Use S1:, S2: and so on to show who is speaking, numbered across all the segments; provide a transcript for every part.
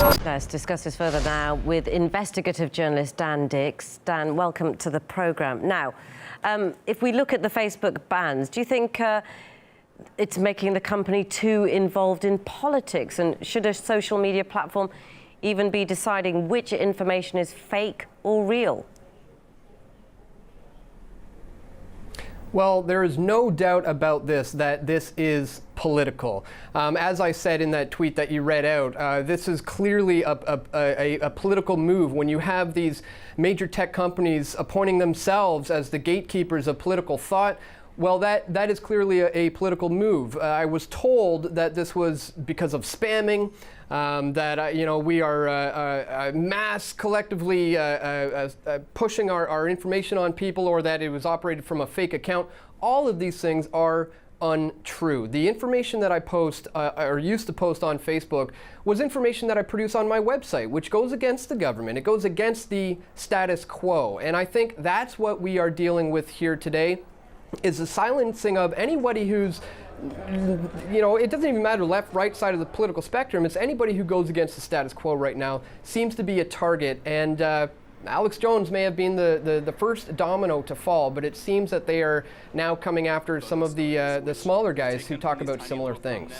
S1: Let's discuss this further now with investigative journalist Dan Dix. Dan, welcome to the programme. Now, if we look at the Facebook bans, do you think it's making the company too involved in politics? And should a social media platform even be deciding which information is fake or real?
S2: Well, there is no doubt about this, that this is political. As I said in that tweet that you read out, this is clearly a political move. When you have these major tech companies appointing themselves as the gatekeepers of political thought, well, that is clearly a political move. I was told that this was because of spamming, that we are mass collectively pushing our information on people, or that it was operated from a fake account. All of these things are untrue. The information that I post or used to post on Facebook was information that I produce on my website, which goes against the government. It goes against the status quo. And I think that's what we are dealing with here today, is the silencing of anybody who's, it doesn't even matter left, right side of the political spectrum. It's anybody who goes against the status quo right now seems to be a target. And Alex Jones may have been the first domino to fall, but it seems that they are now coming after some of the smaller guys who talk about similar things.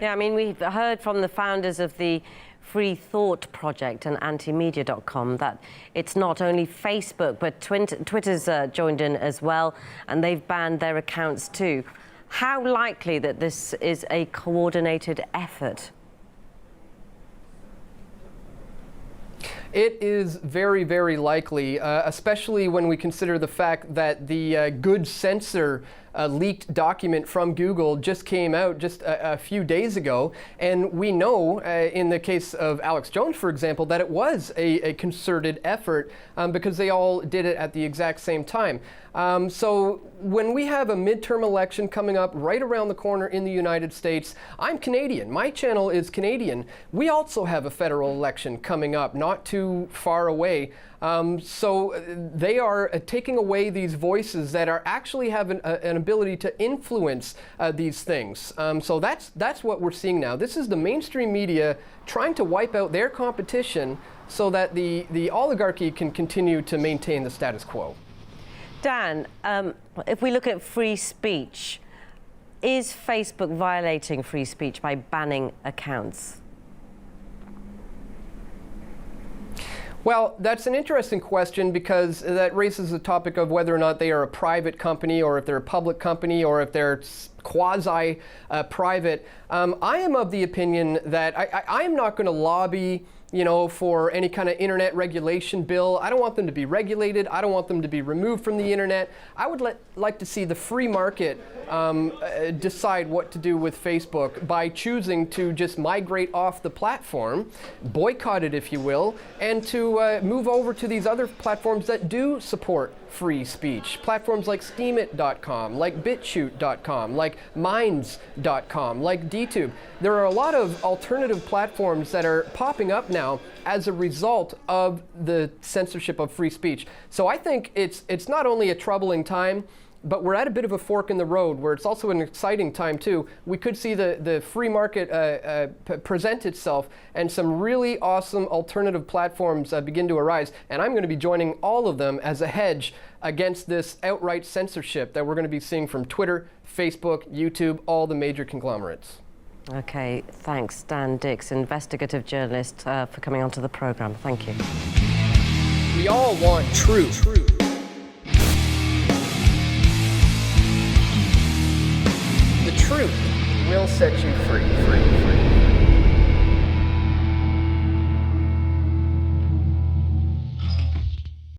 S1: Yeah, I mean, we've heard from the founders of the Free Thought Project and antimedia.com that it's not only Facebook, but Twitter's joined in as well, and they've banned their accounts too. How likely that this is a coordinated effort?
S2: It is very, very likely, especially when we consider the fact that the Good Censor leaked document from Google just came out just a few days ago. And we know, in the case of Alex Jones, for example, that it was a concerted effort because they all did it at the exact same time. So when we have a midterm election coming up right around the corner in the United States, I'm Canadian. My channel is Canadian. We also have a federal election coming up not too far away. So they are taking away these voices that are actually have an ability to influence these things. So that's what we're seeing now. This is the mainstream media trying to wipe out their competition so that the oligarchy can continue to maintain the status quo.
S1: Dan, if we look at free speech, is Facebook violating free speech by banning accounts?
S2: Well, that's an interesting question because that raises the topic of whether or not they are a private company, or if they're a public company, or if they're quasi-private. I am of the opinion that I am not going to lobby for any kind of internet regulation bill. I don't want them to be regulated. I don't want them to be removed from the internet. I would like to see the free market decide what to do with Facebook by choosing to just migrate off the platform, boycott it if you will, and to move over to these other platforms that do support free speech. Platforms like Steemit.com, like BitChute.com, like Minds.com, like DTube. There are a lot of alternative platforms that are popping up now as a result of the censorship of free speech. So I think it's not only a troubling time, but we're at a bit of a fork in the road where it's also an exciting time too. We could see the free market present itself and some really awesome alternative platforms begin to arise. And I'm going to be joining all of them as a hedge against this outright censorship that we're going to be seeing from Twitter, Facebook, YouTube, all the major conglomerates.
S1: Okay, thanks, Dan Dix, investigative journalist, for coming onto the program. Thank you.
S2: We all want truth. The truth will set you free.